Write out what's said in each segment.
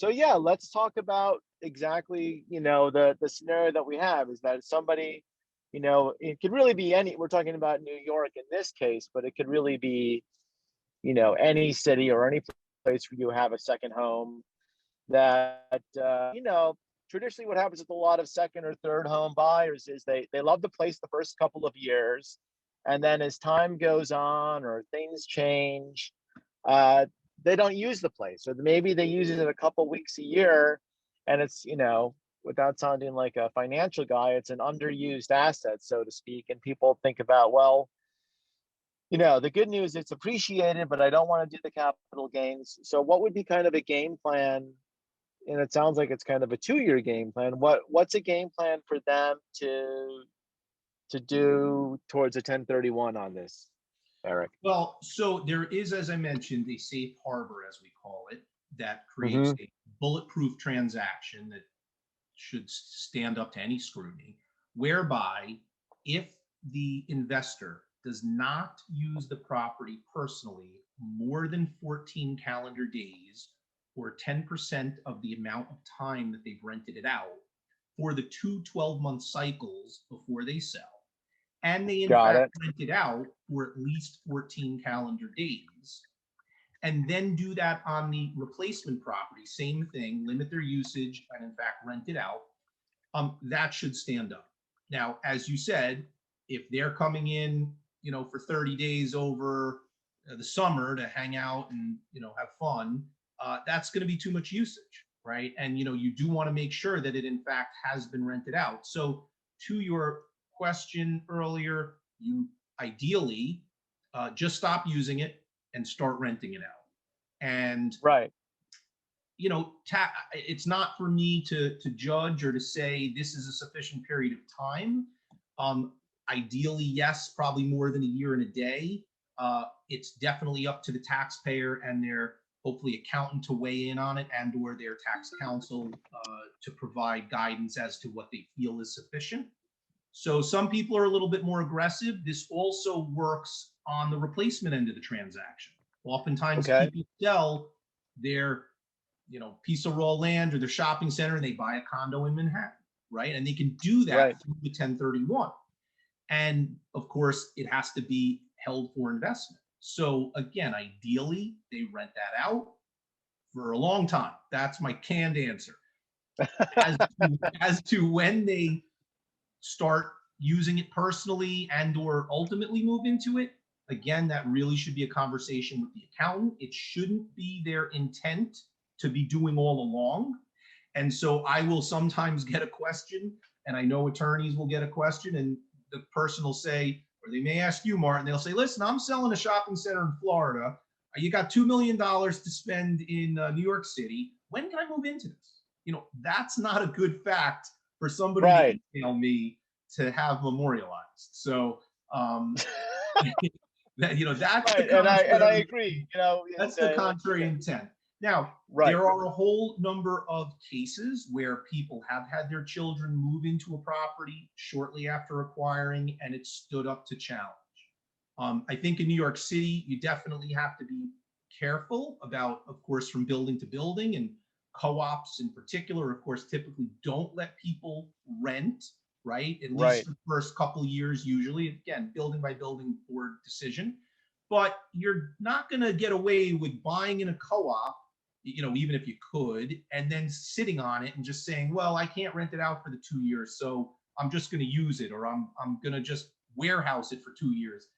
So yeah, let's talk about exactly, the scenario that we have is that somebody, it could really be any, we're talking about New York in this case, but it could really be, any city or any place where you have a second home that, traditionally what happens with a lot of second or third home buyers is they love the place the first couple of years. And then as time goes on or things change, uh, they don't use the place, or maybe they use it a couple weeks a year, and it's, without sounding like a financial guy, it's an underused asset, so to speak. And people think about, well, the good news, it's appreciated, but I don't want to do the capital gains. So what would be kind of a game plan? And it sounds like it's kind of a 2-year game plan. What's a game plan for them to do towards a 1031 on this, Eric? Well, so there is, as I mentioned, a safe harbor, as we call it, that creates Mm-hmm. a bulletproof transaction that should stand up to any scrutiny, whereby if the investor does not use the property personally more than 14 calendar days or 10% of the amount of time that they've rented it out for the 2 12-month cycles before they sell, and they in Got fact it. rent it out for at least 14 calendar days, and then do that on the replacement property, same thing, limit their usage and in fact rent it out, that should stand up. Now, as you said, if they're coming in, for 30 days over the summer to hang out and, have fun, that's going to be too much usage, right? And, you do want to make sure that it in fact has been rented out. So to your question earlier, you ideally just stop using it and start renting it out. And Right. it's not for me to judge or to say this is a sufficient period of time. Ideally, yes, probably more than a year and a day. It's definitely up to the taxpayer and their hopefully accountant to weigh in on it, and or their tax counsel to provide guidance as to what they feel is sufficient. So some people are a little bit more aggressive. This also works on the replacement end of the transaction. Oftentimes Okay. people sell their piece of raw land or their shopping center and they buy a condo in Manhattan, right? And they can do that Right. through the 1031. And of course, it has to be held for investment. So again, ideally, they rent that out for a long time. That's my canned answer. As to when they start using it personally and or ultimately move into it, again, that really should be a conversation with the accountant. It shouldn't be their intent to be doing all along. And so I will sometimes get a question, and I know attorneys will get a question, and the person will say, or they may ask you, Martin, they'll say, listen, I'm selling a shopping center in Florida. You got $2 million to spend in New York City. When can I move into this? That's not a good fact for somebody to Right. email me to have memorialized. So, that's the Right. And I contrary. agree. That's It's the a contrary intent. Now, right. there are a whole number of cases where people have had their children move into a property shortly after acquiring, and it stood up to challenge. I think in New York City, you definitely have to be careful about, of course, from building to building, and co-ops in particular, of course, typically don't let people rent, right? At least Right. the first couple of years, usually. Again, building by building board decision. But you're not going to get away with buying in a co-op, even if you could, and then sitting on it and just saying, well, I can't rent it out for the 2 years, so I'm just going to use it, or I'm going to just warehouse it for 2 years.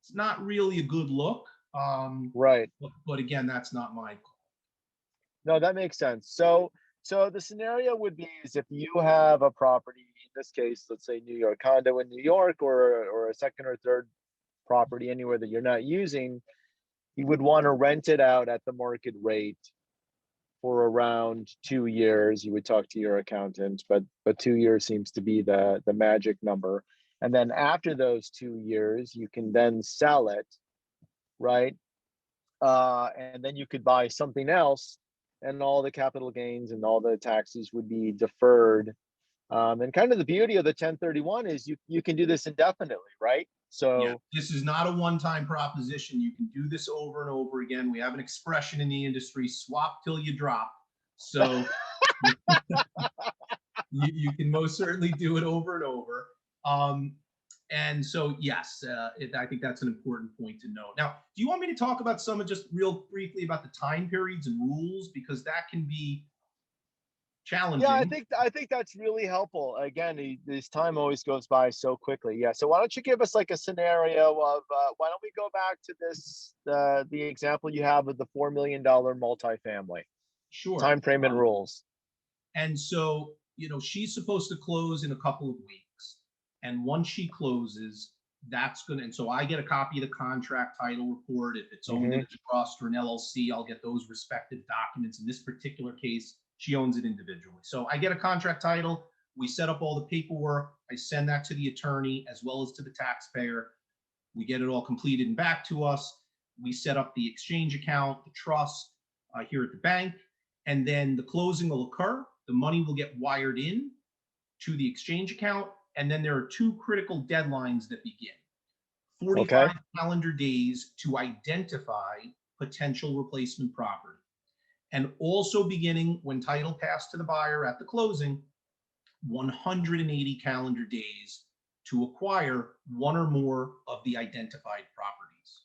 It's not really a good look. Right. But again, that's not my call. No, that makes sense. So the scenario would be is if you have a property, in this case, let's say New York condo in New York, or a second or third property anywhere that you're not using, you would want to rent it out at the market rate for around 2 years. You would talk to your accountant, but 2 years seems to be the magic number. And then after those 2 years, you can then sell it, right? And then you could buy something else, and all the capital gains and all the taxes would be deferred. And kind of the beauty of the 1031 is you can do this indefinitely, right? Yeah, So this is not a one-time proposition. You can do this over and over again. We have an expression in the industry, swap till you drop. So you can most certainly do it over and over. And so, yes, I think that's an important point to note. Now, do you want me to talk about some of just real briefly about the time periods and rules, because that can be Yeah, challenging? I think that's really helpful. Again, this time always goes by so quickly. Yeah. So why don't you give us like a scenario of why don't we go back to this the example you have of the $4 million multifamily Sure. time frame and rules. And so, she's supposed to close in a couple of weeks. And once she closes, and so I get a copy of the contract title report. If it's owned in a trust or an LLC, I'll get those respective documents. In this particular case, she owns it individually. So I get a contract title. We set up all the paperwork. I send that to the attorney as well as to the taxpayer. We get it all completed and back to us. We set up the exchange account, the trust here at the bank, and then the closing will occur. The money will get wired in to the exchange account. And then there are two critical deadlines that begin: 45 Okay. calendar days to identify potential replacement property. And also beginning when title passed to the buyer at the closing, 180 calendar days to acquire one or more of the identified properties.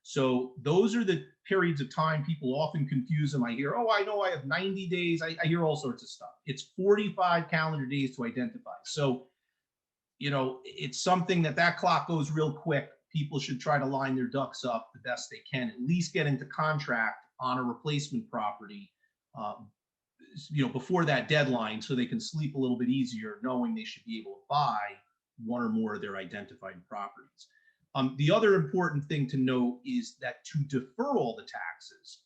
So those are the periods of time people often confuse them. I hear, oh, I know I have 90 days. I hear all sorts of stuff. It's 45 calendar days to identify. So, it's something that clock goes real quick. People should try to line their ducks up the best they can, at least get into contract on a replacement property, before that deadline, so they can sleep a little bit easier knowing they should be able to buy one or more of their identified properties. The other important thing to note is that to defer all the taxes,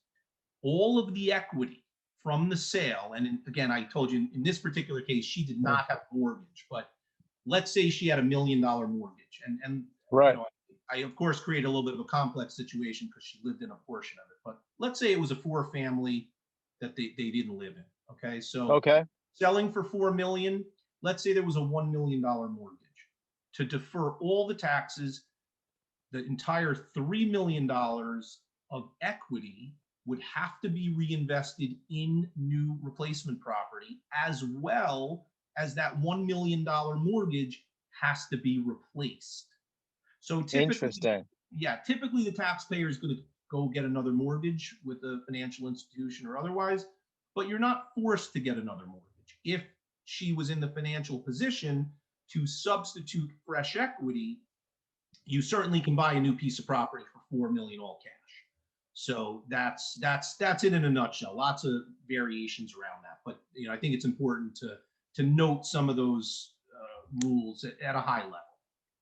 all of the equity from the sale, and again, I told you in this particular case, she did not have a mortgage, but let's say she had $1 million mortgage, and Right. I of course created a little bit of a complex situation because she lived in a portion of it, but let's say it was a 4-family that they didn't live in. Okay, so Okay. selling for 4 million, let's say there was a $1 million mortgage. To defer all the taxes, the entire $3 million of equity would have to be reinvested in new replacement property, as well as that $1 million mortgage has to be replaced. So Interesting. typically the taxpayer is going to go get another mortgage with a financial institution or otherwise, but you're not forced to get another mortgage. If she was in the financial position to substitute fresh equity, you certainly can buy a new piece of property for 4 million all cash. So that's it in a nutshell. Lots of variations around that, but I think it's important to note some of those rules at a high level.